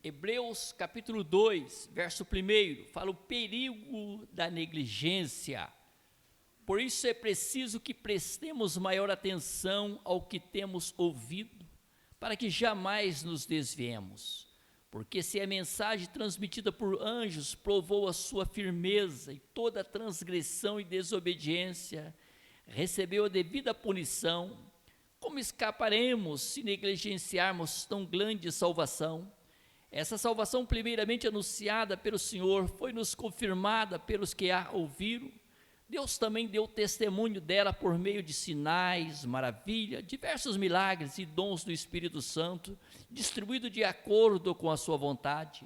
Hebreus capítulo 2, verso 1, fala o perigo da negligência. Por isso é preciso que prestemos maior atenção ao que temos ouvido, para que jamais nos desviemos. Porque se a mensagem transmitida por anjos provou a sua firmeza e toda transgressão e desobediência recebeu a devida punição, como escaparemos se negligenciarmos tão grande salvação? Essa salvação primeiramente anunciada pelo Senhor foi-nos confirmada pelos que a ouviram. Deus também deu testemunho dela por meio de sinais, maravilha, diversos milagres e dons do Espírito Santo, distribuído de acordo com a sua vontade.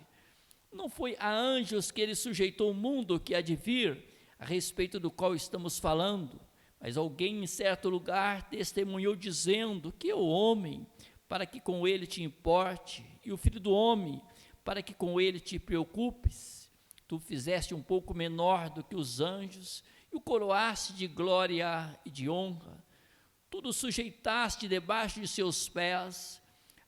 Não foi a anjos que ele sujeitou o mundo que há de vir, a respeito do qual estamos falando, mas alguém em certo lugar testemunhou dizendo que é o homem, para que com ele te importe, e o filho do homem, para que com ele te preocupes. Tu fizeste um pouco menor do que os anjos, e o coroaste de glória e de honra. Tudo sujeitaste debaixo de seus pés.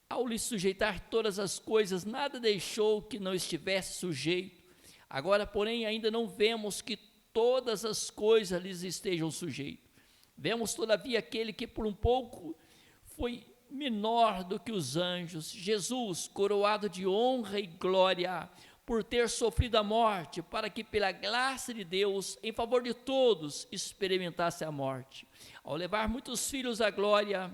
Ao lhe sujeitar todas as coisas, nada deixou que não estivesse sujeito. Agora, porém, ainda não vemos que todas as coisas lhes estejam sujeitas. Vemos, todavia, aquele que por um pouco foi menor do que os anjos, Jesus, coroado de honra e glória, por ter sofrido a morte, para que pela graça de Deus, em favor de todos, experimentasse a morte. Ao levar muitos filhos à glória,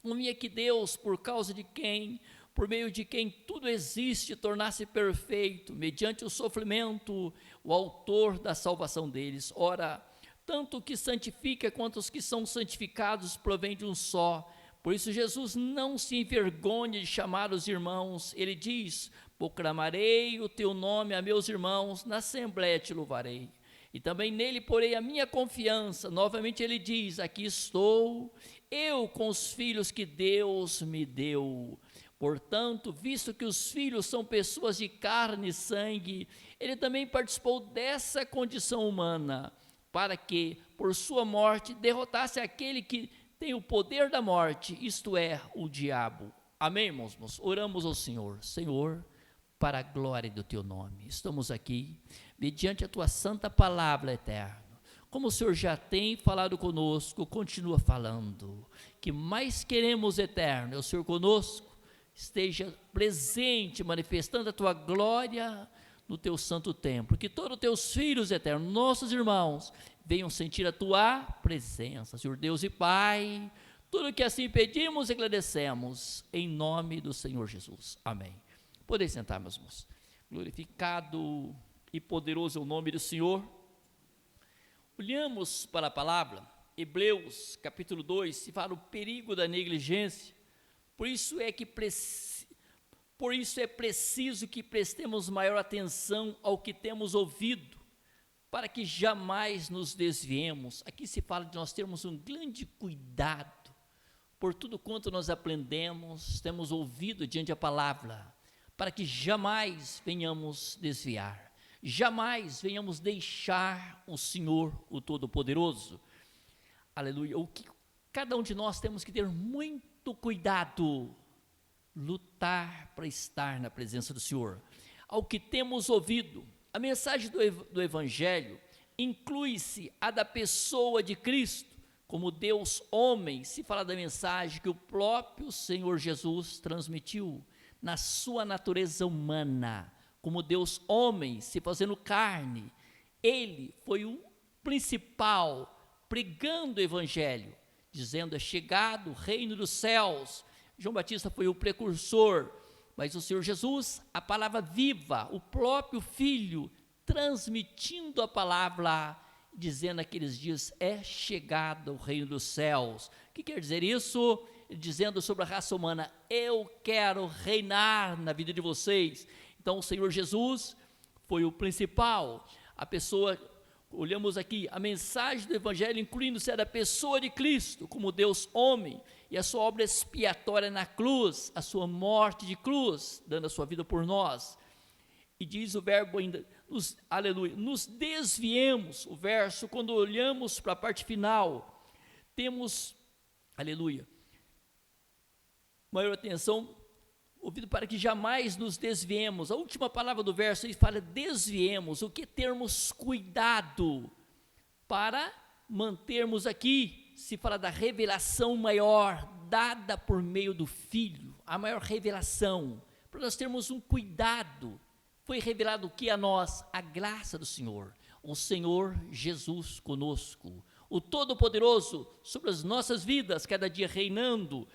convinha que Deus, por causa de quem, por meio de quem tudo existe, tornasse perfeito, mediante o sofrimento, o autor da salvação deles. Ora, tanto o que santifica quanto os que são santificados provém de um só. Por isso Jesus não se envergonha de chamar os irmãos. Ele diz: proclamarei o teu nome a meus irmãos, na assembléia te louvarei. E também nele porei a minha confiança. Novamente ele diz: aqui estou, eu com os filhos que Deus me deu. Portanto, visto que os filhos são pessoas de carne e sangue, ele também participou dessa condição humana, para que, por sua morte, derrotasse aquele que tem o poder da morte, isto é, o diabo. Amém, irmãos? Oramos ao Senhor. Senhor, para a glória do teu nome, estamos aqui, mediante a tua santa palavra eterna. Como o Senhor já tem falado conosco, continua falando. Que mais queremos, eterno, é o Senhor conosco, esteja presente, manifestando a tua glória no teu santo templo. Que todos os teus filhos, eterno, nossos irmãos, venham sentir a tua presença, Senhor Deus e Pai. Tudo que assim pedimos e agradecemos, em nome do Senhor Jesus. Amém. Podem sentar, meus irmãos. Glorificado e poderoso é o nome do Senhor. Olhamos para a palavra, Hebreus capítulo 2, se fala o perigo da negligência. Por isso é preciso que prestemos maior atenção ao que temos ouvido, para que jamais nos desviemos. Aqui se fala de nós termos um grande cuidado por tudo quanto nós aprendemos, temos ouvido diante da palavra, para que jamais venhamos desviar, jamais venhamos deixar o Senhor, o Todo-Poderoso. Aleluia. O que cada um de nós temos que ter muito cuidado, lutar para estar na presença do Senhor. Ao que temos ouvido, a mensagem do Evangelho inclui-se a da pessoa de Cristo, como Deus homem. Se fala da mensagem que o próprio Senhor Jesus transmitiu na sua natureza humana, como Deus homem, se fazendo carne. Ele foi o principal, pregando o Evangelho, dizendo: é chegado o reino dos céus. João Batista foi o precursor, mas o Senhor Jesus, a palavra viva, o próprio Filho, transmitindo a palavra, dizendo naqueles dias: é chegado o reino dos céus. O que quer dizer isso? Dizendo sobre a raça humana: eu quero reinar na vida de vocês. Então o Senhor Jesus foi o principal, a pessoa. Olhamos aqui, a mensagem do Evangelho incluindo-se a da pessoa de Cristo, como Deus homem, e a sua obra expiatória na cruz, a sua morte de cruz, dando a sua vida por nós. E diz o verbo ainda, aleluia, nos desviemos, o verso, quando olhamos para a parte final, temos, aleluia, maior atenção, ouvido para que jamais nos desviemos. A última palavra do verso aí fala desviemos, o que termos cuidado para mantermos aqui, se fala da revelação maior, dada por meio do Filho, a maior revelação, para nós termos um cuidado. Foi revelado o que a nós? A graça do Senhor, o Senhor Jesus conosco, o Todo-Poderoso sobre as nossas vidas, cada dia reinando.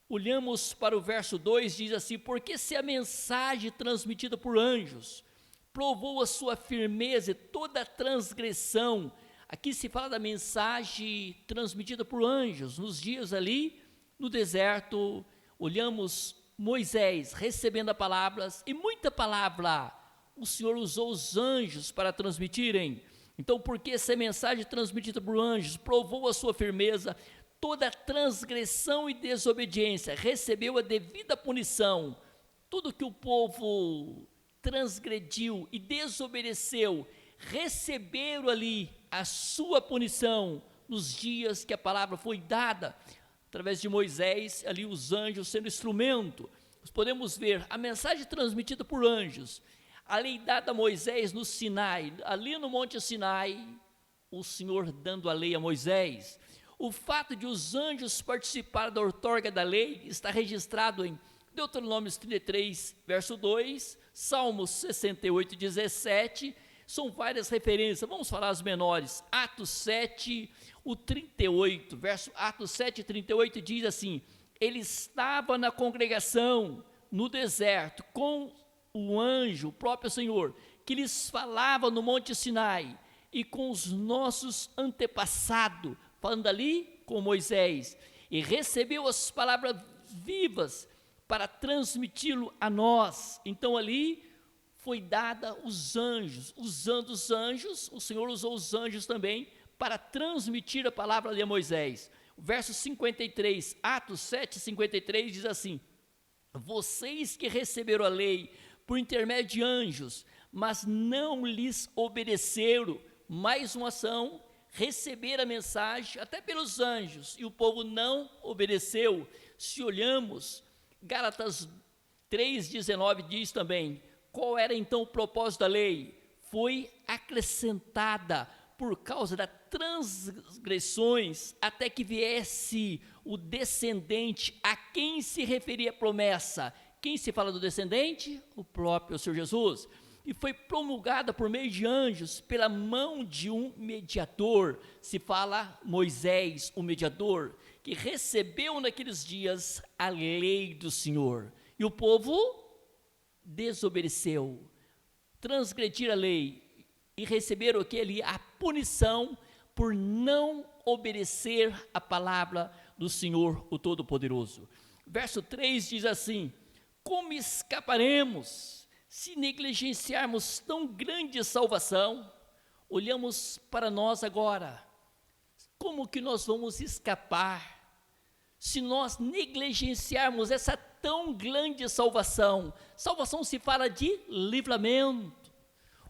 Olhamos para o verso 2, diz assim: porque se a mensagem transmitida por anjos provou a sua firmeza e toda a transgressão. Aqui se fala da mensagem transmitida por anjos, nos dias ali no deserto, olhamos Moisés recebendo as palavras, e muita palavra o Senhor usou os anjos para transmitirem. Então, porque essa mensagem transmitida por anjos provou a sua firmeza, toda transgressão e desobediência recebeu a devida punição. Tudo que o povo transgrediu e desobedeceu, receberam ali a sua punição nos dias que a palavra foi dada, através de Moisés, ali os anjos sendo instrumento. Nós podemos ver a mensagem transmitida por anjos, a lei dada a Moisés no Sinai, ali no Monte Sinai, o Senhor dando a lei a Moisés. O fato de os anjos participarem da outorga da lei está registrado em Deuteronômio 33, verso 2, Salmos 68, 17, são várias referências, vamos falar as menores. Atos 7, o 38, verso Atos 7, 38 diz assim: ele estava na congregação, no deserto, com o anjo, o próprio Senhor, que lhes falava no Monte Sinai, e com os nossos antepassados, falando ali com Moisés, e recebeu as palavras vivas para transmiti-lo a nós. Então ali foi dada os anjos, usando os anjos, o Senhor usou os anjos também para transmitir a palavra ali a Moisés. O verso 53, Atos 7, 53 diz assim: vocês que receberam a lei por intermédio de anjos, mas não lhes obedeceram, mais uma ação, receber a mensagem até pelos anjos, e o povo não obedeceu. Se olhamos, Gálatas 3,19 diz também, qual era então o propósito da lei? Foi acrescentada por causa das transgressões, até que viesse o descendente a quem se referia a promessa. Quem se fala do descendente? O próprio Senhor Jesus. E foi promulgada por meio de anjos, pela mão de um mediador. Se fala Moisés, o mediador, que recebeu naqueles dias a lei do Senhor. E o povo desobedeceu, transgrediram a lei e receberam aquele a punição por não obedecer a palavra do Senhor, o Todo-Poderoso. Verso 3 diz assim: como escaparemos se negligenciarmos tão grande salvação? Olhamos para nós agora, como que nós vamos escapar se nós negligenciarmos essa tão grande salvação? Salvação se fala de livramento,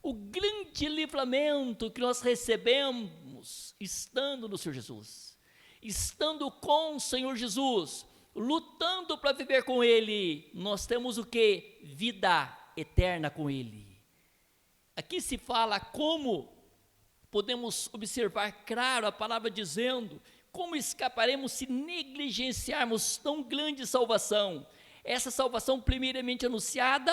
o grande livramento que nós recebemos estando no Senhor Jesus, estando com o Senhor Jesus, lutando para viver com Ele. Nós temos o que? Vida eterna com Ele. Aqui se fala como podemos observar, claro, a palavra dizendo, como escaparemos se negligenciarmos tão grande salvação? Essa salvação primeiramente anunciada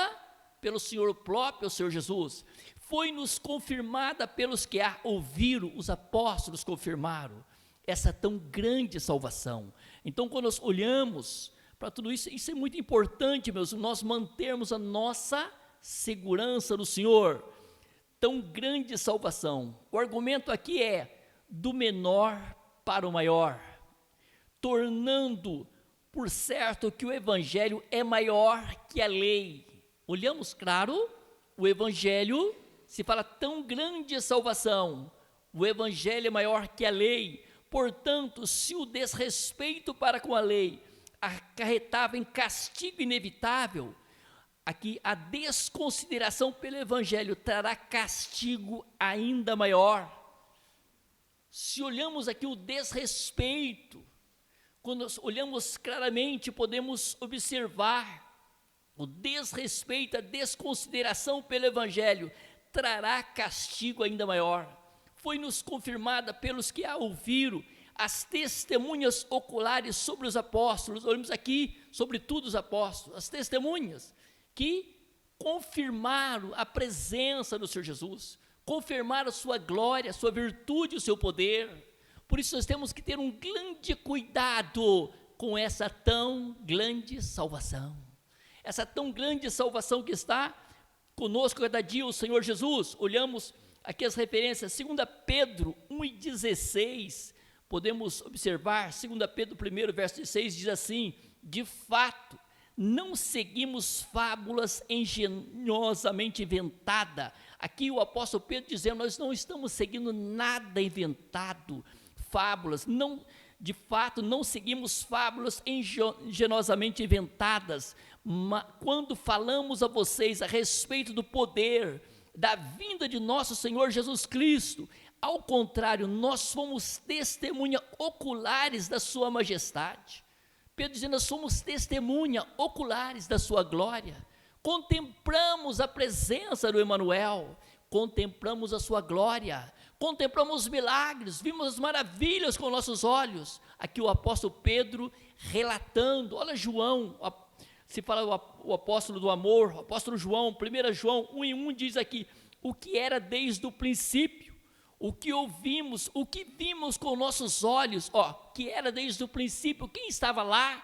pelo Senhor próprio, o Senhor Jesus, foi-nos confirmada pelos que a ouviram, os apóstolos confirmaram essa tão grande salvação. Então, quando nós olhamos para tudo isso, isso é muito importante, meus, nós mantermos a nossa segurança no Senhor. Tão grande salvação. O argumento aqui é do menor para o maior, tornando por certo que o Evangelho é maior que a lei. Olhamos, claro, o Evangelho, se fala tão grande salvação, o Evangelho é maior que a lei. Portanto, se o desrespeito para com a lei acarretava em castigo inevitável, aqui a desconsideração pelo Evangelho trará castigo ainda maior. Se olhamos aqui o desrespeito, quando nós olhamos claramente, podemos observar o desrespeito, a desconsideração pelo Evangelho, trará castigo ainda maior. Foi-nos confirmada pelos que a ouviram, as testemunhas oculares sobre os apóstolos. Olhamos aqui, sobretudo os apóstolos, as testemunhas que confirmaram a presença do Senhor Jesus, confirmaram a sua glória, a sua virtude, o seu poder. Por isso nós temos que ter um grande cuidado com essa tão grande salvação. Essa tão grande salvação que está conosco cada dia, o Senhor Jesus. Olhamos aqui as referências, 2 Pedro 1,16, podemos observar, 2 Pedro 1, verso 16, diz assim: de fato, não seguimos fábulas engenhosamente inventadas. Aqui o apóstolo Pedro dizendo, nós não estamos seguindo nada inventado, fábulas, não, de fato, não seguimos fábulas engenhosamente inventadas, quando falamos a vocês a respeito do poder, da vinda de nosso Senhor Jesus Cristo. Ao contrário, nós somos testemunha oculares da sua majestade. Pedro dizendo, nós somos testemunha oculares da sua glória. Contemplamos a presença do Emanuel, contemplamos a sua glória, contemplamos os milagres, vimos as maravilhas com nossos olhos. Aqui o apóstolo Pedro relatando, olha João, se fala o apóstolo do amor, o apóstolo João, 1 João 1:1 diz aqui, o que era desde o princípio, o que ouvimos, o que vimos com nossos olhos, que era desde o princípio. Quem estava lá?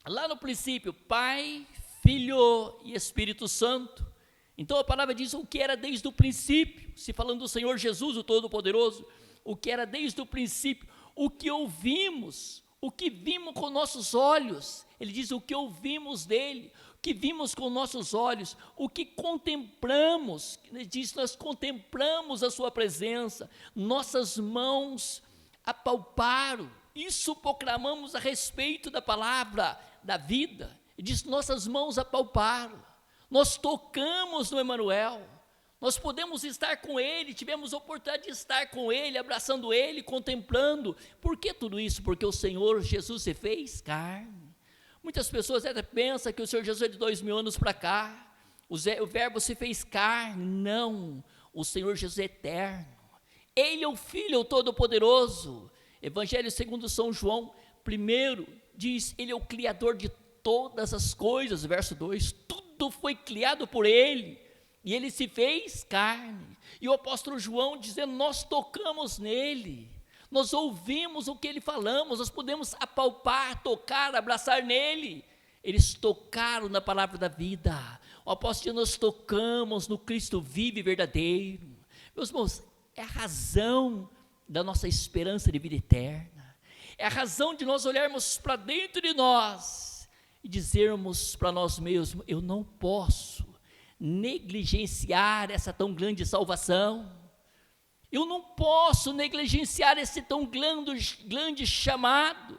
Lá no princípio, Pai, Filho e Espírito Santo. Então a palavra diz o que era desde o princípio, se falando do Senhor Jesus, o Todo-Poderoso, o que era desde o princípio, o que ouvimos, o que vimos com nossos olhos. Ele diz o que ouvimos dele, o que vimos com nossos olhos, o que contemplamos. Ele diz, nós contemplamos a sua presença, nossas mãos apalparam, isso proclamamos a respeito da palavra da vida. Ele diz, nossas mãos apalparam, nós tocamos no Emanuel, nós podemos estar com ele, tivemos a oportunidade de estar com ele, abraçando ele, contemplando. Por que tudo isso? Porque o Senhor Jesus se fez carne. Muitas pessoas até pensam que o Senhor Jesus é de 2000 anos para cá, o verbo se fez carne. Não, o Senhor Jesus é eterno, ele é o Filho Todo-Poderoso. Evangelho segundo São João, primeiro diz, ele é o Criador de todas as coisas, verso 2, tudo foi criado por ele, e ele se fez carne. E o apóstolo João dizendo, nós tocamos nele, nós ouvimos o que ele falamos, nós podemos apalpar, tocar, abraçar nele. Eles tocaram na palavra da vida. O apóstolo, nós tocamos no Cristo vivo e verdadeiro. Meus irmãos, é a razão da nossa esperança de vida eterna, é a razão de nós olharmos para dentro de nós e dizermos para nós mesmos, eu não posso negligenciar essa tão grande salvação, eu não posso negligenciar esse tão grande chamado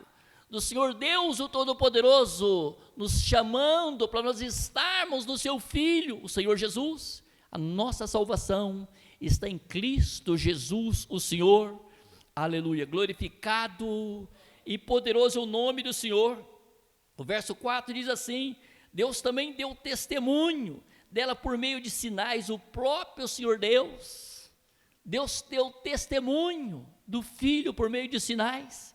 do Senhor Deus, o Todo-Poderoso, nos chamando para nós estarmos no seu Filho, o Senhor Jesus. A nossa salvação está em Cristo Jesus, o Senhor. Aleluia, glorificado e poderoso é o nome do Senhor. O verso 4 diz assim, Deus também deu testemunho dela por meio de sinais, o próprio Senhor Deus deu testemunho do Filho por meio de sinais,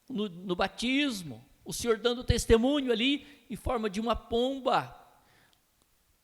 no batismo, o Senhor dando testemunho ali, em forma de uma pomba,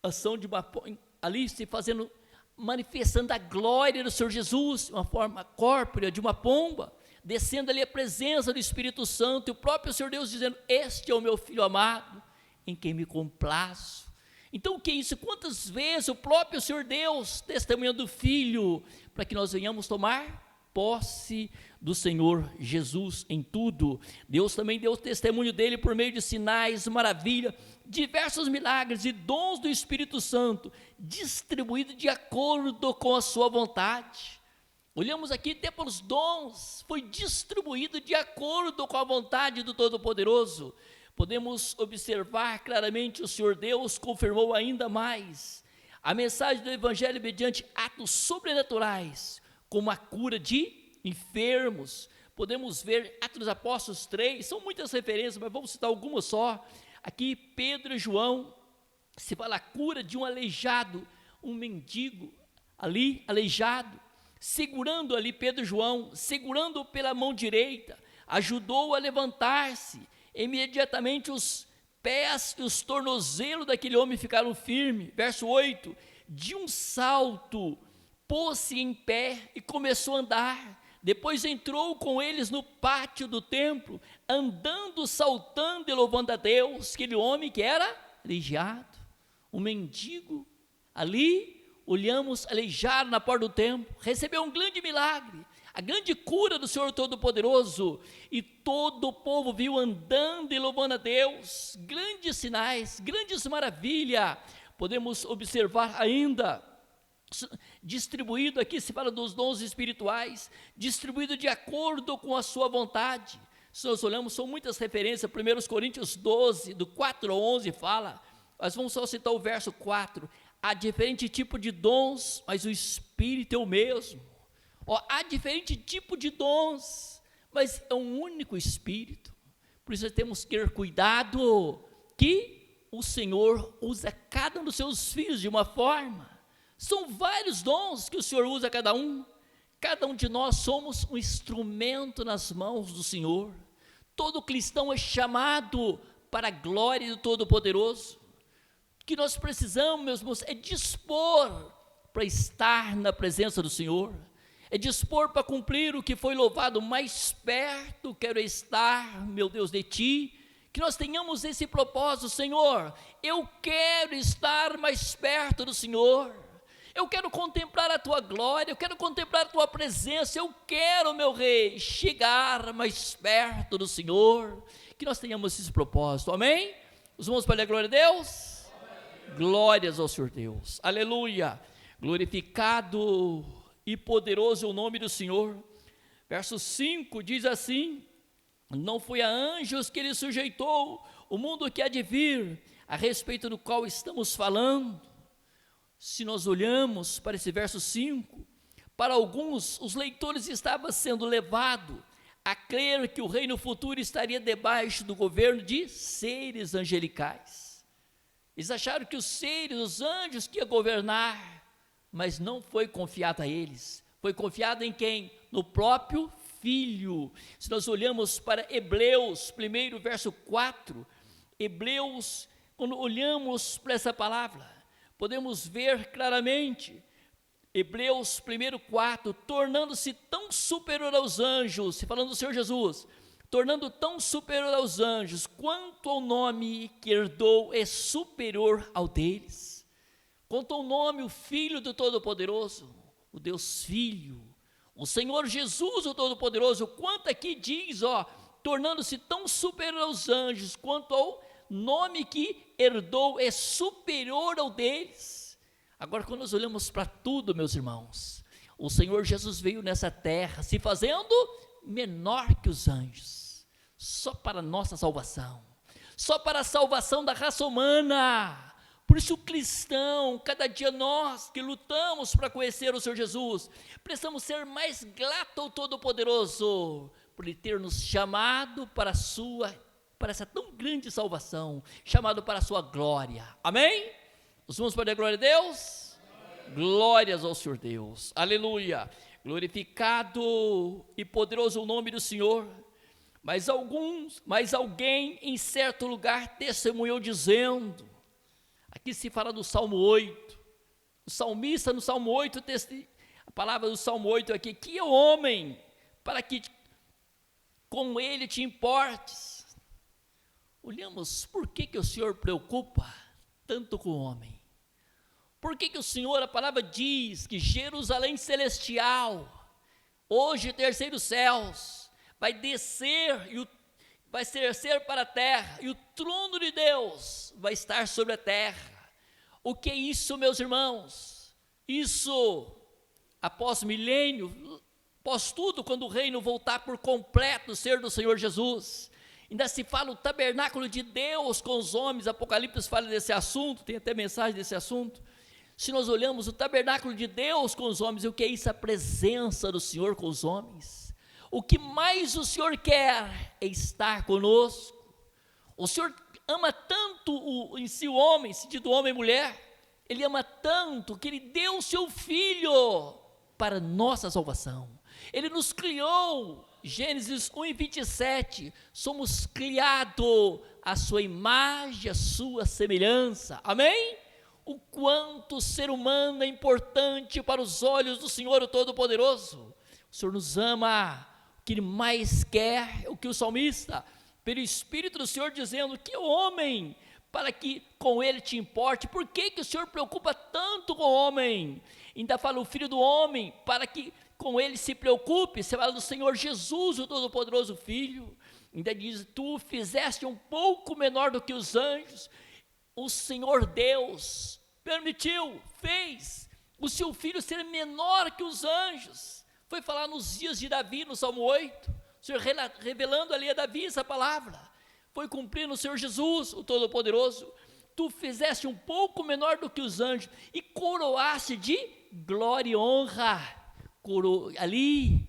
ação de uma pomba, ali se fazendo, manifestando a glória do Senhor Jesus, uma forma corpórea de uma pomba, descendo ali a presença do Espírito Santo, e o próprio Senhor Deus dizendo, este é o meu Filho amado, em quem me complaço. Então o que é isso? Quantas vezes o próprio Senhor Deus testemunhando do Filho, para que nós venhamos tomar posse do Senhor Jesus em tudo. Deus também deu testemunho dele por meio de sinais, maravilha, diversos milagres e dons do Espírito Santo, distribuído de acordo com a sua vontade. Olhamos aqui até para os dons, foi distribuído de acordo com a vontade do Todo-Poderoso. Podemos observar claramente, o Senhor Deus confirmou ainda mais a mensagem do Evangelho mediante atos sobrenaturais, como a cura de enfermos, podemos ver Atos dos Apóstolos 3, são muitas referências, mas vamos citar algumas só. Aqui Pedro e João, se fala a cura de um aleijado, um mendigo ali, aleijado, segurando ali Pedro e João, segurando pela mão direita, ajudou a levantar-se, imediatamente os pés e os tornozelos daquele homem ficaram firmes. Verso 8, de um salto, pôs-se em pé e começou a andar, depois entrou com eles no pátio do templo, andando, saltando e louvando a Deus. Aquele homem que era aleijado, um mendigo, ali, olhamos aleijado na porta do templo, recebeu um grande milagre, a grande cura do Senhor Todo-Poderoso, e todo o povo viu andando e louvando a Deus, grandes sinais, grandes maravilhas. Podemos observar ainda, distribuído aqui, se fala dos dons espirituais, distribuído de acordo com a sua vontade. Se nós olhamos, são muitas referências, 1 Coríntios 12, do 4 ao 11 fala, nós vamos só citar o verso 4, há diferente tipo de dons, mas o Espírito é o mesmo. Há diferente tipo de dons, mas é um único Espírito. Por isso temos que ter cuidado, que o Senhor usa cada um dos seus filhos de uma forma. São vários dons que o Senhor usa cada um de nós somos um instrumento nas mãos do Senhor. Todo cristão é chamado para a glória do Todo-Poderoso. O que nós precisamos, meus irmãos, é dispor para estar na presença do Senhor, é dispor para cumprir o que foi louvado. Mais perto quero estar, meu Deus, de Ti. Que nós tenhamos esse propósito: Senhor, eu quero estar mais perto do Senhor, eu quero contemplar a Tua glória, eu quero contemplar a Tua presença, eu quero, meu Rei, chegar mais perto do Senhor. Que nós tenhamos esse propósito, amém? Os irmãos, para a glória de Deus? Amém. Glórias ao Senhor Deus, aleluia, glorificado e poderoso é o nome do Senhor. Verso 5 diz assim: não foi a anjos que Ele sujeitou o mundo que há de vir, a respeito do qual estamos falando. Se nós olhamos para esse verso 5, para alguns, os leitores estavam sendo levados a crer que o reino futuro estaria debaixo do governo de seres angelicais. Eles acharam que os seres, os anjos que iam governar, mas não foi confiado a eles, foi confiado em quem? No próprio Filho. Se nós olhamos para Hebreus, 1 verso 4, Hebreus, quando olhamos para essa palavra, podemos ver claramente, Hebreus 1:4, tornando-se tão superior aos anjos, se falando do Senhor Jesus, tornando tão superior aos anjos, quanto ao nome que herdou é superior ao deles. Quanto ao nome, o Filho do Todo-Poderoso, o Deus Filho, o Senhor Jesus, o Todo-Poderoso, quanto aqui diz, tornando-se tão superior aos anjos, quanto ao nome que herdou é superior ao deles. Agora, quando nós olhamos para tudo, meus irmãos, o Senhor Jesus veio nessa terra, se fazendo menor que os anjos, só para a nossa salvação, só para a salvação da raça humana. Por isso o cristão, cada dia nós que lutamos para conhecer o Senhor Jesus, precisamos ser mais grato ao Todo-Poderoso, por Ele ter nos chamado para essa tão grande salvação, chamado para a sua glória, amém? Os irmãos podem dar glória a Deus? Amém. Glórias ao Senhor Deus, aleluia, glorificado e poderoso o nome do Senhor. Mas alguém em certo lugar testemunhou dizendo, aqui se fala do Salmo 8, o salmista no Salmo 8, a palavra do Salmo 8 aqui, que é o homem, para que com ele te importes. Olhamos, por que o Senhor preocupa tanto com o homem? Por que o Senhor, a palavra diz que Jerusalém celestial, hoje terceiros céus, vai descer vai descer para a terra, e o trono de Deus vai estar sobre a terra. O que é isso, meus irmãos? Isso, após milênio, após tudo, quando o reino voltar por completo, ser do Senhor Jesus, ainda se fala o tabernáculo de Deus com os homens. Apocalipse fala desse assunto, tem até mensagem desse assunto. Se nós olhamos o tabernáculo de Deus com os homens, o que é isso? A presença do Senhor com os homens. O que mais o Senhor quer é estar conosco. O Senhor ama tanto em si o homem, sentido homem e mulher, Ele ama tanto que Ele deu o seu Filho para nossa salvação. Ele nos criou, Gênesis 1:27, somos criados à sua imagem, à sua semelhança, amém? O quanto o ser humano é importante para os olhos do Senhor o Todo-Poderoso. O Senhor nos ama, o que Ele mais quer é o que o salmista, pelo Espírito do Senhor dizendo, que homem, para que com ele te importe, por que o Senhor preocupa tanto com o homem? Ainda fala o Filho do Homem, para que com ele se preocupe, você fala do Senhor Jesus, o Todo-Poderoso Filho, ainda diz, tu fizeste um pouco menor do que os anjos, o Senhor Deus permitiu, fez o seu Filho ser menor que os anjos, foi falar nos dias de Davi, no Salmo 8, o Senhor revelando ali a Davi essa palavra, foi cumprir no Senhor Jesus, o Todo-Poderoso, tu fizeste um pouco menor do que os anjos, e coroaste de glória e honra, ali,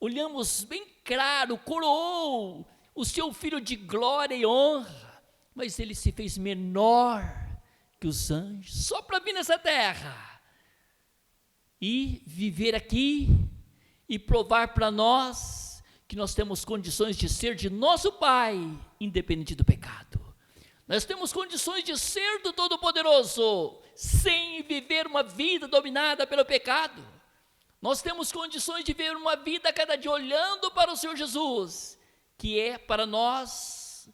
olhamos bem claro, coroou o seu Filho de glória e honra, mas ele se fez menor que os anjos, só para vir nessa terra, e viver aqui, e provar para nós, que nós temos condições de ser de nosso Pai, independente do pecado, nós temos condições de ser do Todo-Poderoso, sem viver uma vida dominada pelo pecado, nós temos condições de viver uma vida a cada dia olhando para o Senhor Jesus, que é para nós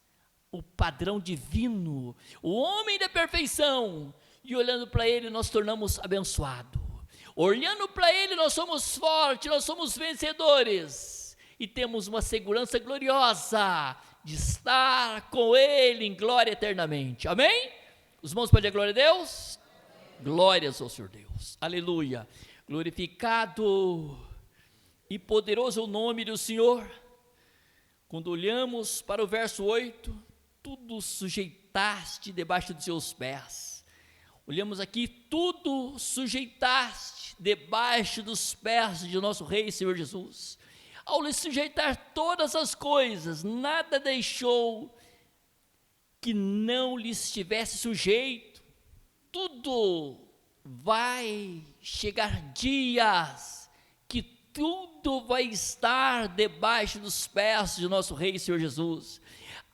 o padrão divino, o homem da perfeição, e olhando para Ele nós tornamos abençoados, olhando para Ele nós somos fortes, nós somos vencedores, e temos uma segurança gloriosa, de estar com Ele em glória eternamente, amém? Os irmãos podem dar glória a Deus? Glórias ao Senhor Deus, aleluia, glorificado e poderoso é o nome do Senhor. Quando olhamos para o verso 8, tudo sujeitaste debaixo dos seus pés, olhamos aqui, tudo sujeitaste debaixo dos pés de nosso Rei Senhor Jesus, ao lhe sujeitar todas as coisas, nada deixou que não lhe estivesse sujeito, tudo vai chegar dias que tudo vai estar debaixo dos pés de nosso Rei Senhor Jesus.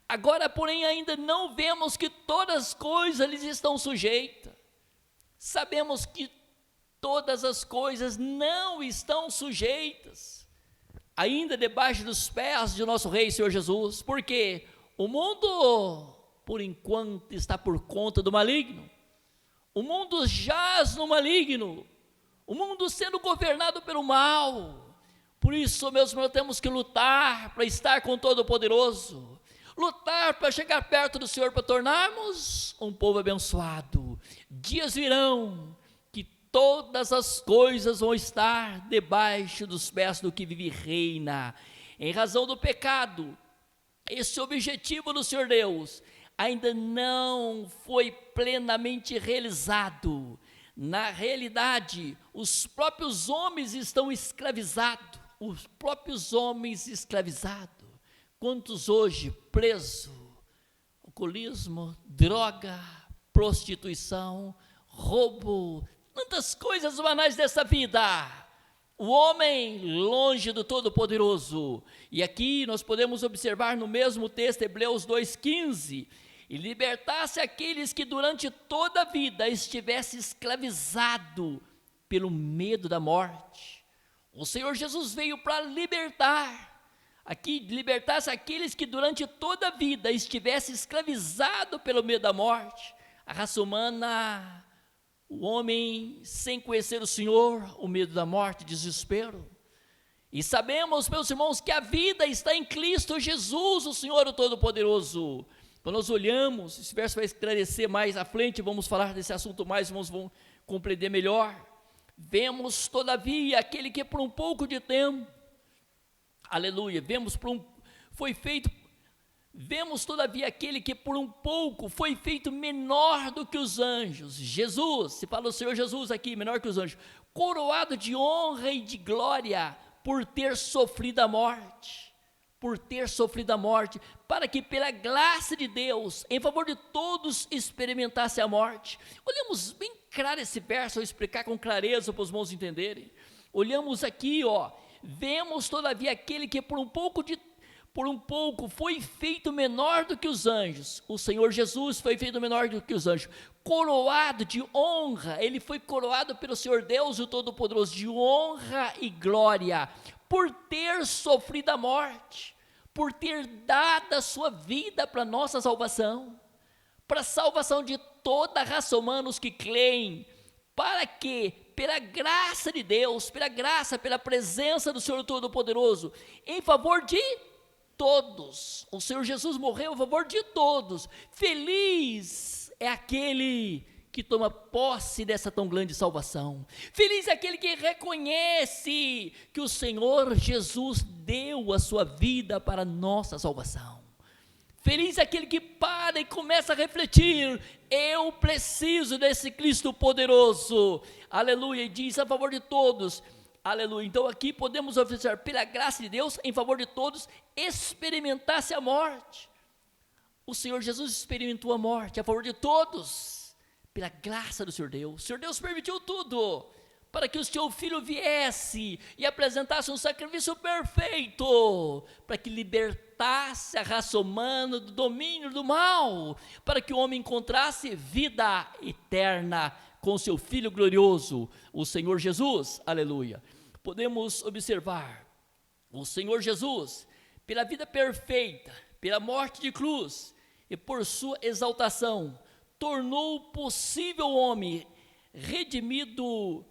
Agora, porém, ainda não vemos que todas as coisas lhes estão sujeitas. Sabemos que todas as coisas não estão sujeitas, ainda debaixo dos pés de nosso Rei Senhor Jesus, porque o mundo, por enquanto, está por conta do maligno. O mundo jaz no maligno, o mundo sendo governado pelo mal. Por isso, meus irmãos, temos que lutar para estar com o Todo-Poderoso, lutar para chegar perto do Senhor, para tornarmos um povo abençoado. Dias virão que todas as coisas vão estar debaixo dos pés do que vive e reina. Em razão do pecado, esse objetivo do Senhor Deus ainda não foi plenamente realizado. Na realidade, os próprios homens estão escravizados, os próprios homens escravizados. Quantos hoje presos, alcoolismo, droga, prostituição, roubo, tantas coisas banais dessa vida. O homem longe do Todo-Poderoso. E aqui nós podemos observar no mesmo texto, Hebreus 2,15, e libertasse aqueles que durante toda a vida estivesse escravizado pelo medo da morte. O Senhor Jesus veio para libertar, aqui libertasse aqueles que durante toda a vida estivesse escravizado pelo medo da morte. A raça humana, o homem sem conhecer o Senhor, o medo da morte, desespero. E sabemos, meus irmãos, que a vida está em Cristo Jesus, o Senhor, o Todo-Poderoso. Quando nós olhamos, esse verso vai esclarecer mais à frente, vamos falar desse assunto mais, irmãos, vão compreender melhor. Vemos, todavia, aquele que por um pouco de tempo, aleluia, vemos todavia aquele que por um pouco foi feito menor do que os anjos, Jesus, se fala o Senhor Jesus aqui, menor que os anjos, coroado de honra e de glória, por ter sofrido a morte, para que pela graça de Deus, em favor de todos, experimentasse a morte. Olhamos bem claro esse verso, eu vou explicar com clareza para os irmãos entenderem. Olhamos aqui, vemos todavia aquele que por um pouco foi feito menor do que os anjos. O Senhor Jesus foi feito menor do que os anjos, coroado de honra. Ele foi coroado pelo Senhor Deus, o Todo-Poderoso, de honra e glória, por ter sofrido a morte, por ter dado a sua vida para nossa salvação, para a salvação de toda a raça humana, os que creem, para que, pela graça de Deus, pela presença do Senhor Todo-Poderoso, em favor de todos, o Senhor Jesus morreu a favor de todos. Feliz é aquele que toma posse dessa tão grande salvação. Feliz é aquele que reconhece que o Senhor Jesus deu a sua vida para a nossa salvação. Feliz é aquele que para e começa a refletir: eu preciso desse Cristo poderoso, aleluia, e diz a favor de todos, aleluia. Então aqui podemos oferecer, pela graça de Deus, em favor de todos, experimentasse a morte. O Senhor Jesus experimentou a morte a favor de todos, pela graça do Senhor Deus. O Senhor Deus permitiu tudo, para que o seu Filho viesse e apresentasse um sacrifício perfeito, para que libertasse a raça humana do domínio do mal, para que o homem encontrasse vida eterna com o seu Filho glorioso, o Senhor Jesus, aleluia. Podemos observar, o Senhor Jesus, pela vida perfeita, pela morte de cruz e por sua exaltação, tornou possível o homem redimido,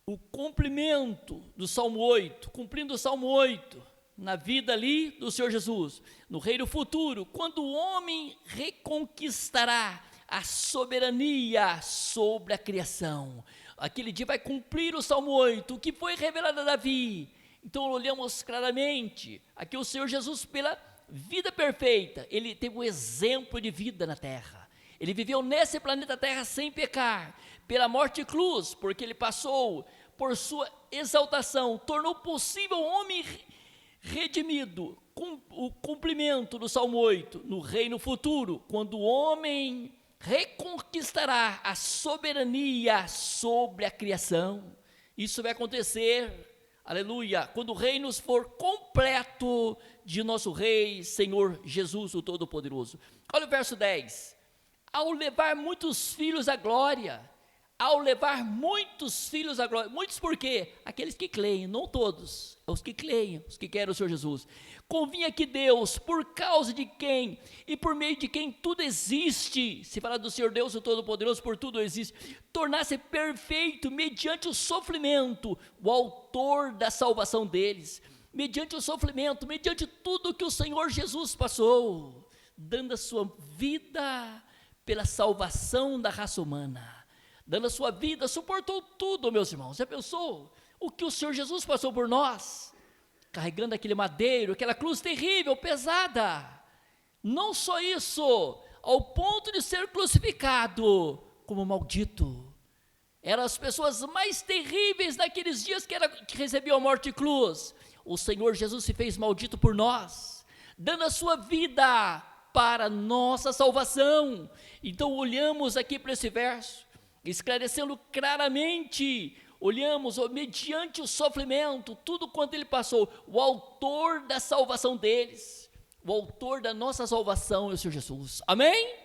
o cumprimento do Salmo 8, cumprindo o Salmo 8, na vida ali do Senhor Jesus, no reino futuro, quando o homem reconquistará a soberania sobre a criação. Aquele dia vai cumprir o Salmo 8, o que foi revelado a Davi. Então olhamos claramente, aqui o Senhor Jesus, pela vida perfeita, ele teve um exemplo de vida na terra. Ele viveu nesse planeta Terra sem pecar, pela morte de cruz, porque ele passou por sua exaltação, tornou possível o homem redimido, com o cumprimento do Salmo 8, no reino futuro, quando o homem reconquistará a soberania sobre a criação. Isso vai acontecer, aleluia, quando o reino for completo de nosso Rei, Senhor Jesus, o Todo-Poderoso. Olha o verso 10. Ao levar muitos filhos à glória, muitos por quê? Aqueles que creem, não todos, os que creem, os que querem o Senhor Jesus. Convinha que Deus, por causa de quem e por meio de quem tudo existe, se falar do Senhor Deus, o Todo-Poderoso, por tudo existe, tornasse perfeito mediante o sofrimento, o autor da salvação deles, mediante o sofrimento, mediante tudo que o Senhor Jesus passou, dando a sua vida pela salvação da raça humana, dando a sua vida, suportou tudo, meus irmãos. Já pensou o que o Senhor Jesus passou por nós, carregando aquele madeiro, aquela cruz terrível, pesada? Não só isso, ao ponto de ser crucificado como maldito. Eram as pessoas mais terríveis naqueles dias que recebiam a morte de cruz. O Senhor Jesus se fez maldito por nós, dando a sua vida para nossa salvação. Então olhamos aqui para esse verso, esclarecendo claramente, olhamos mediante o sofrimento, tudo quanto ele passou, o autor da salvação deles, o autor da nossa salvação é o Senhor Jesus, amém?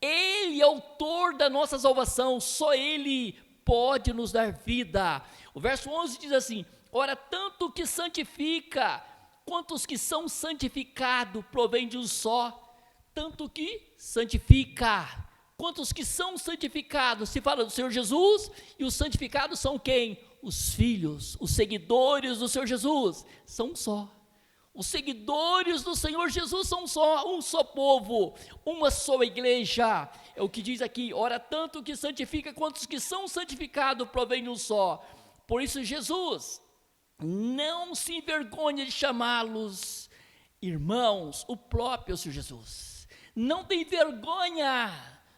Ele é o autor da nossa salvação, só ele pode nos dar vida. O verso 11 diz assim: ora, tanto que santifica, quanto os que são santificados, provém de um só. Tanto que santifica, quantos que são santificados, se fala do Senhor Jesus, e os santificados são quem? Os filhos, os seguidores do Senhor Jesus, são um só. Os seguidores do Senhor Jesus são um só povo, uma só igreja. É o que diz aqui: ora, tanto que santifica, quantos que são santificados, provém de um só. Por isso Jesus não se envergonha de chamá-los irmãos, o próprio Senhor Jesus não tem vergonha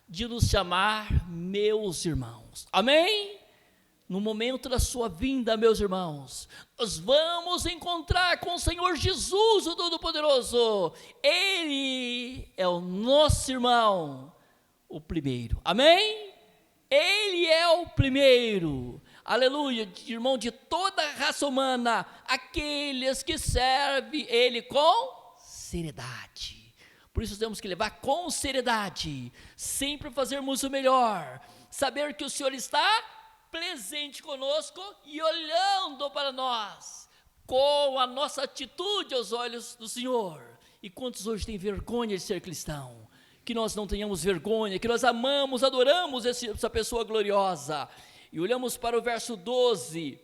de nos chamar meus irmãos, amém? no momento da sua vinda, meus irmãos, nós vamos encontrar com o Senhor Jesus, o Todo-Poderoso. Ele é o nosso irmão, o primeiro, amém? Ele é o primeiro, aleluia, irmão de toda a raça humana, aqueles que servem Ele com seriedade. Por isso temos que levar com seriedade, sempre fazermos o melhor, saber que o Senhor está presente conosco e olhando para nós, com a nossa atitude aos olhos do Senhor. E quantos hoje têm vergonha de ser cristão? Que nós não tenhamos vergonha, que nós amamos, adoramos essa pessoa gloriosa. E olhamos para o verso 12,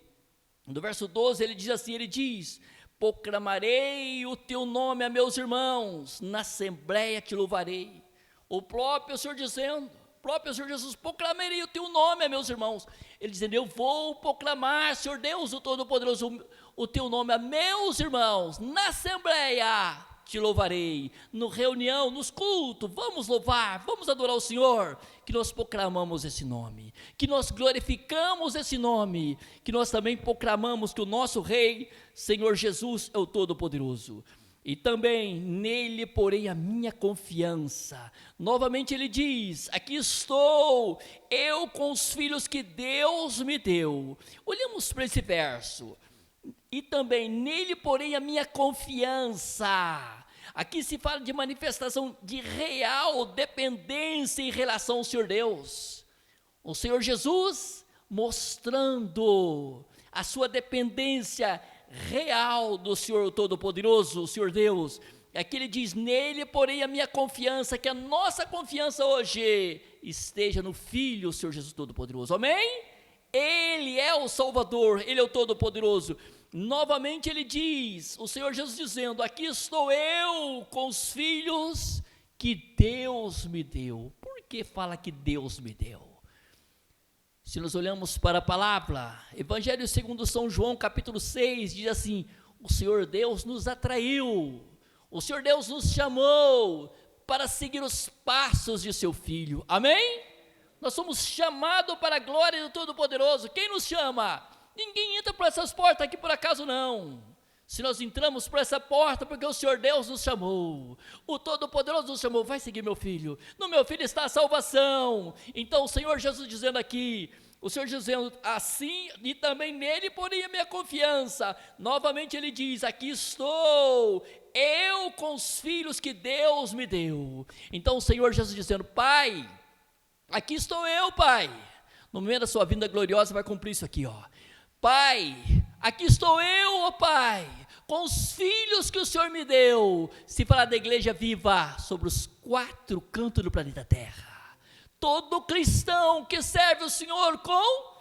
no verso 12 ele diz assim, ele diz: proclamarei o teu nome a meus irmãos, na assembleia te louvarei. O próprio Senhor dizendo, o próprio Senhor Jesus, proclamarei o teu nome a meus irmãos. Ele dizendo, eu vou proclamar, Senhor Deus, o Todo-Poderoso, o teu nome a meus irmãos, na assembleia te louvarei, no reunião, nos cultos, vamos louvar, vamos adorar o Senhor, que nós proclamamos esse nome, que nós glorificamos esse nome, que nós também proclamamos que o nosso Rei, Senhor Jesus, é o Todo-Poderoso, e também nele porei a minha confiança. Novamente ele diz, aqui estou, eu com os filhos que Deus me deu. Olhamos para esse verso, e também nele porei a minha confiança. Aqui se fala de manifestação de real dependência em relação ao Senhor Deus. O Senhor Jesus mostrando a sua dependência real do Senhor Todo-Poderoso, o Senhor Deus. Aqui ele diz, nele porei a minha confiança, que a nossa confiança hoje esteja no Filho, o Senhor Jesus Todo-Poderoso, amém? Ele é o Salvador, Ele é o Todo-Poderoso. Novamente ele diz, o Senhor Jesus dizendo, aqui estou eu com os filhos que Deus me deu. Por que fala que Deus me deu? Se nós olhamos para a palavra, Evangelho segundo São João, capítulo 6, diz assim, o Senhor Deus nos atraiu, o Senhor Deus nos chamou para seguir os passos de seu Filho, amém? Nós somos chamados para a glória do Todo-Poderoso. Quem nos chama? Ninguém entra por essas portas aqui por acaso não. Se nós entramos por essa porta, porque o Senhor Deus nos chamou, o Todo-Poderoso nos chamou, vai seguir meu filho, no meu filho está a salvação. Então o Senhor Jesus dizendo aqui, o Senhor dizendo assim, e também nele porém a minha confiança. Novamente ele diz, aqui estou, eu com os filhos que Deus me deu. Então o Senhor Jesus dizendo, Pai, aqui estou eu, Pai. No momento da sua vinda gloriosa vai cumprir isso aqui, ó. Pai, aqui estou eu, ó Pai, com os filhos que o Senhor me deu. Se falar da igreja viva sobre os 4 cantos do planeta Terra, todo cristão que serve o Senhor com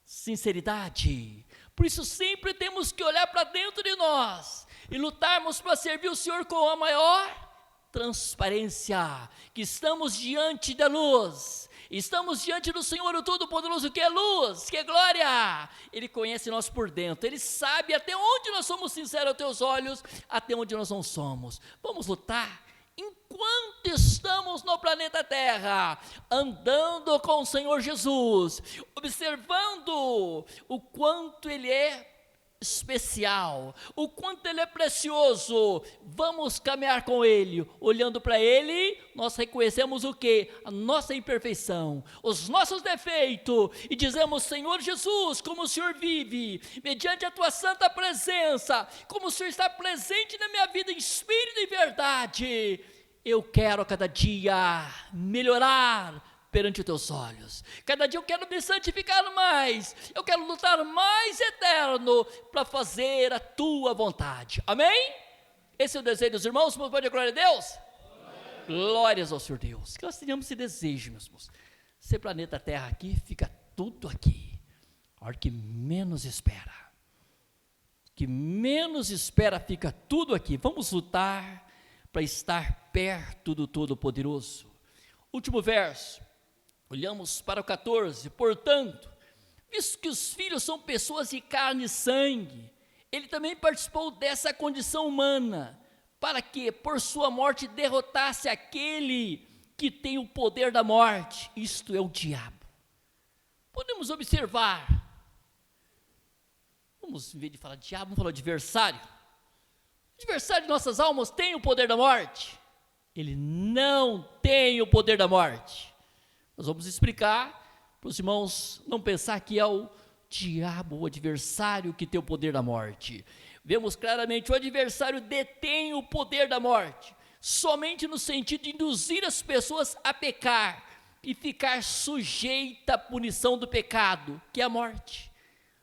sinceridade. Por isso sempre temos que olhar para dentro de nós e lutarmos para servir o Senhor com a maior transparência, que estamos diante da luz. Estamos diante do Senhor, o Todo-Poderoso, que é luz, que é glória. Ele conhece nós por dentro, Ele sabe até onde nós somos sinceros aos teus olhos, até onde nós não somos. Vamos lutar enquanto estamos no planeta Terra, andando com o Senhor Jesus, observando o quanto Ele é especial, o quanto Ele é precioso. Vamos caminhar com Ele, olhando para Ele, nós reconhecemos o que? A nossa imperfeição, os nossos defeitos, e dizemos, Senhor Jesus, como o Senhor vive, mediante a Tua santa presença, como o Senhor está presente na minha vida em espírito e verdade, eu quero a cada dia melhorar perante os teus olhos. Cada dia eu quero me santificar mais, eu quero lutar mais eterno para fazer a tua vontade, amém? Esse é o desejo dos irmãos, pode a glória a Deus? Amém. Glórias ao Senhor Deus, que nós tenhamos esse desejo, meus irmãos. Esse planeta Terra aqui, fica tudo aqui, a hora que menos espera, fica tudo aqui. Vamos lutar para estar perto do Todo-Poderoso. Último verso, olhamos para o 14, portanto, visto que os filhos são pessoas de carne e sangue, Ele também participou dessa condição humana, para que por sua morte derrotasse aquele que tem o poder da morte, isto é o diabo. Podemos observar Vamos, em vez de falar de diabo, vamos falar de adversário. O adversário de nossas almas tem o poder da morte? Ele não tem o poder da morte. Nós vamos explicar para os irmãos não pensar que é o diabo, o adversário, que tem o poder da morte. Vemos claramente, o adversário detém o poder da morte, somente no sentido de induzir as pessoas a pecar e ficar sujeita à punição do pecado, que é a morte.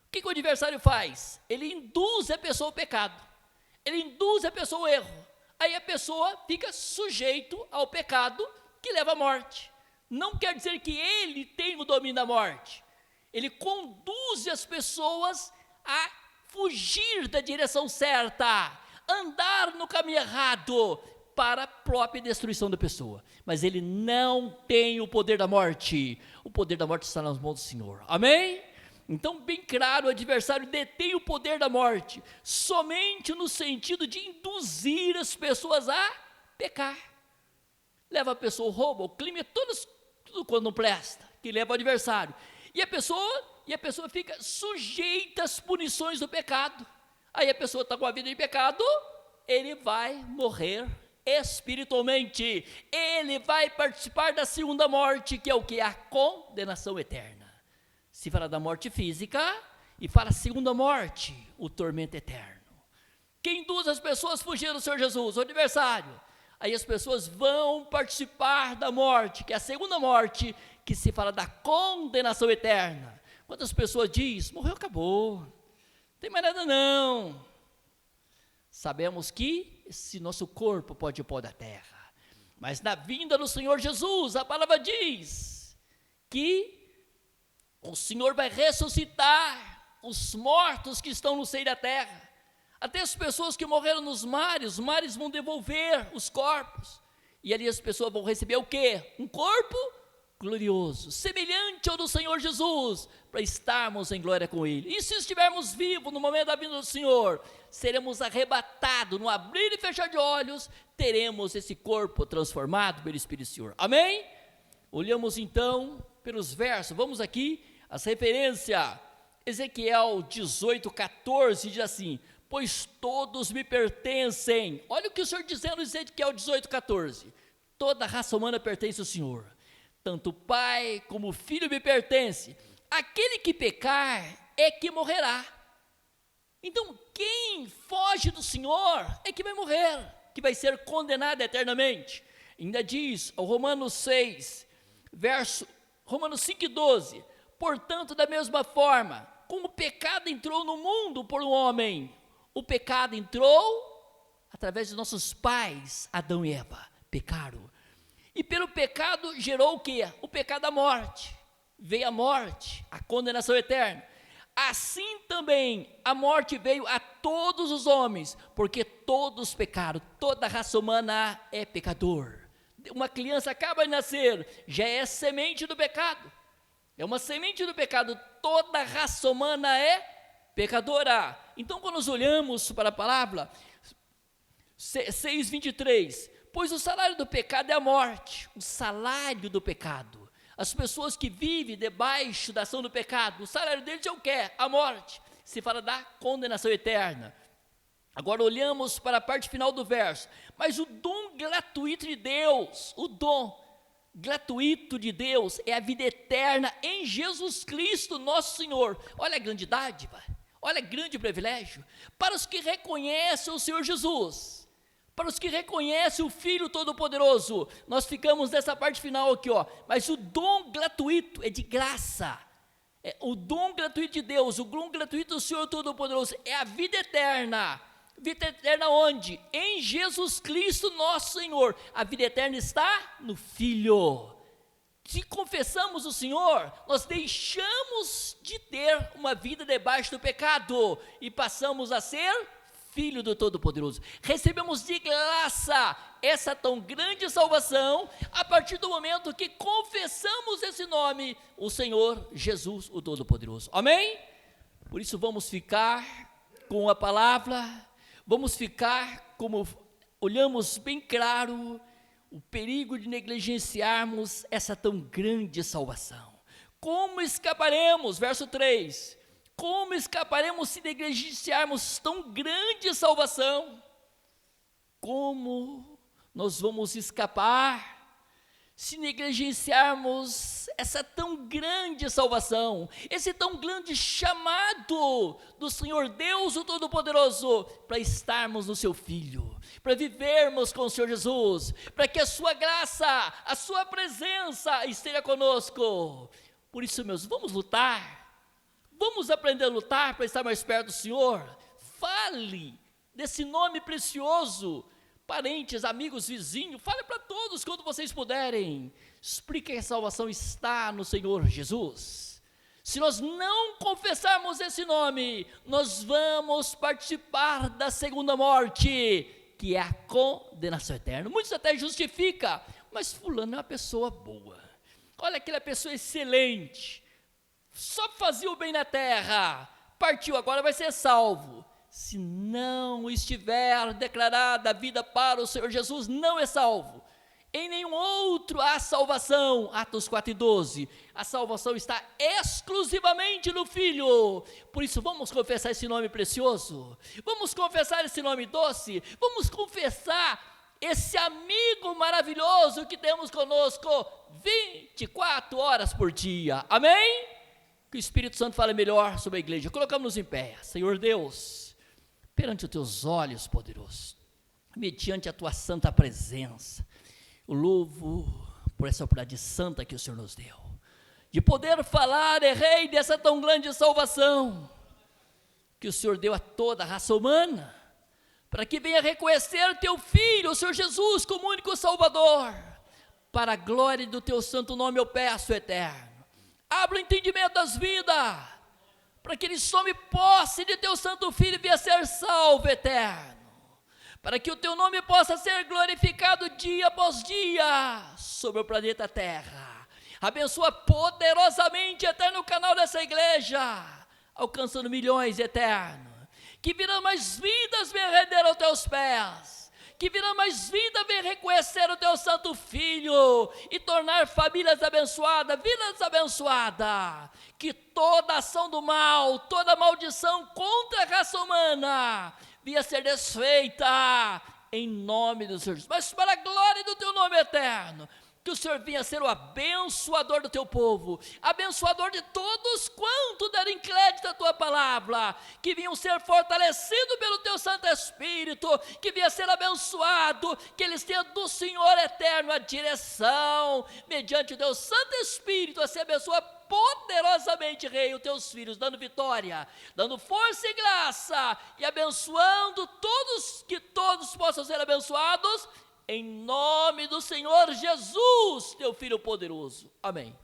O que o adversário faz? Ele induz a pessoa ao pecado, ele induz a pessoa ao erro, aí a pessoa fica sujeito ao pecado que leva à morte. Não quer dizer que ele tem o domínio da morte, ele conduz as pessoas a fugir da direção certa, andar no caminho errado, para a própria destruição da pessoa. Mas ele não tem o poder da morte. O poder da morte está nas mãos do Senhor. Amém? Então, bem claro, o adversário detém o poder da morte, somente no sentido de induzir as pessoas a pecar. Leva a pessoa ao roubo, ao crime, tudo quando não presta, que leva ao adversário. E a pessoa fica sujeita às punições do pecado. Aí a pessoa está com a vida de pecado, ele vai morrer espiritualmente, ele vai participar da segunda morte, que é o que? A condenação eterna. Se fala da morte física, e fala segunda morte, o tormento eterno. Quem induz as pessoas a fugir do Senhor Jesus? O adversário. Aí as pessoas vão participar da morte, que é a segunda morte, que se fala da condenação eterna. Quantas pessoas dizem, morreu, acabou, não tem mais nada não. Sabemos que esse nosso corpo pode ir pó da terra, mas na vinda do Senhor Jesus, a palavra diz que o Senhor vai ressuscitar os mortos que estão no seio da terra, até as pessoas que morreram nos mares, os mares vão devolver os corpos, e ali as pessoas vão receber o quê? Um corpo glorioso, semelhante ao do Senhor Jesus, para estarmos em glória com Ele. E se estivermos vivos no momento da vinda do Senhor, seremos arrebatados, no abrir e fechar de olhos, teremos esse corpo transformado pelo Espírito do Senhor. Amém? Olhamos então pelos versos, vamos aqui, as referências, Ezequiel 18:14 diz assim, pois todos me pertencem. Olha o que o Senhor dizendo em Ezequiel 18:14, toda a raça humana pertence ao Senhor, tanto o pai como o filho me pertence, aquele que pecar é que morrerá. Então quem foge do Senhor é que vai morrer, que vai ser condenado eternamente. Ainda diz, o Romanos 5:12, portanto da mesma forma, como o pecado entrou no mundo por um homem, o pecado entrou através de nossos pais, Adão e Eva, pecaram. E pelo pecado gerou o quê? O pecado da morte. Veio a morte, a condenação eterna. Assim também a morte veio a todos os homens, porque todos pecaram, toda a raça humana é pecador. Uma criança acaba de nascer, já é semente do pecado. É uma semente do pecado, toda a raça humana é pecadora. Então quando nós olhamos para a palavra, 6:23, pois o salário do pecado é a morte, o salário do pecado. As pessoas que vivem debaixo da ação do pecado, o salário deles é o que? A morte. Se fala da condenação eterna. Agora olhamos para a parte final do verso. Mas o dom gratuito de Deus, o dom gratuito de Deus é a vida eterna em Jesus Cristo, nosso Senhor. Olha a grande dádiva, olha o grande privilégio. Para os que reconhecem o Senhor Jesus, para os que reconhecem o Filho Todo-Poderoso, nós ficamos nessa parte final aqui, ó. Mas o dom gratuito é de graça, o dom gratuito de Deus, o dom gratuito do Senhor Todo-Poderoso é a vida eterna. Vida eterna onde? Em Jesus Cristo nosso Senhor. A vida eterna está no Filho. Se confessamos o Senhor, nós deixamos de ter uma vida debaixo do pecado e passamos a ser Filho do Todo-Poderoso. Recebemos de graça essa tão grande salvação a partir do momento que confessamos esse nome, o Senhor Jesus, o Todo-Poderoso. Amém? Por isso vamos ficar com a palavra, vamos ficar como olhamos bem claro o perigo de negligenciarmos essa tão grande salvação. Como escaparemos? Verso 3. como escaparemos se negligenciarmos tão grande salvação? Como nós vamos escapar se negligenciarmos essa tão grande salvação, esse tão grande chamado do Senhor Deus, o Todo-Poderoso, para estarmos no seu Filho, para vivermos com o Senhor Jesus, para que a sua graça, a sua presença esteja conosco? Por isso, meus, vamos lutar, vamos aprender a lutar para estar mais perto do Senhor. Fale desse nome precioso, parentes, amigos, vizinhos, fale para todos quando vocês puderem. Explique que a salvação está no Senhor Jesus. Se nós não confessarmos esse nome, nós vamos participar da segunda morte, que é a condenação eterna. Muitos até justificam, mas fulano é uma pessoa boa. Olha, aquela pessoa excelente, só fazia o bem na terra, partiu, agora vai ser salvo. Se não estiver declarada a vida para o Senhor Jesus, não é salvo. Em nenhum outro há salvação. Atos 4:12. A salvação está exclusivamente no Filho. Por isso, vamos confessar esse nome precioso. Vamos confessar esse nome doce. Vamos confessar esse amigo maravilhoso que temos conosco 24 horas por dia. Amém? Que o Espírito Santo fale melhor sobre a igreja. Colocamos-nos em pé. Senhor Deus, perante os teus olhos, poderoso, mediante a tua santa presença, eu louvo por essa oportunidade santa que o Senhor nos deu, de poder falar, Rei, dessa tão grande salvação, que o Senhor deu a toda a raça humana, para que venha reconhecer teu Filho, o Senhor Jesus, como único Salvador. Para a glória do teu santo nome eu peço, Eterno, abra o entendimento das vidas, para que eles tomem posse de teu santo Filho e venha ser salvo, Eterno, para que o teu nome possa ser glorificado dia após dia sobre o planeta Terra. Abençoa poderosamente, Eterno, o canal dessa igreja, alcançando milhões, Eterno, que virão mais vidas venham render aos teus pés, que virão mais vida venham reconhecer o teu santo Filho e tornar famílias abençoadas, vidas abençoadas, que toda ação do mal, toda maldição contra a raça humana venha ser desfeita em nome do Senhor Jesus. Mas para a glória do teu nome eterno, que o Senhor venha ser o abençoador do teu povo, abençoador de todos quanto derem crédito à tua palavra, que venham ser fortalecidos pelo teu Santo Espírito, que venha ser abençoado, que eles tenham do Senhor eterno a direção, mediante o teu Santo Espírito, a se abençoar poderosamente, Rei, os teus filhos, dando vitória, dando força e graça, e abençoando todos, que todos possam ser abençoados, em nome do Senhor Jesus, teu Filho poderoso. Amém.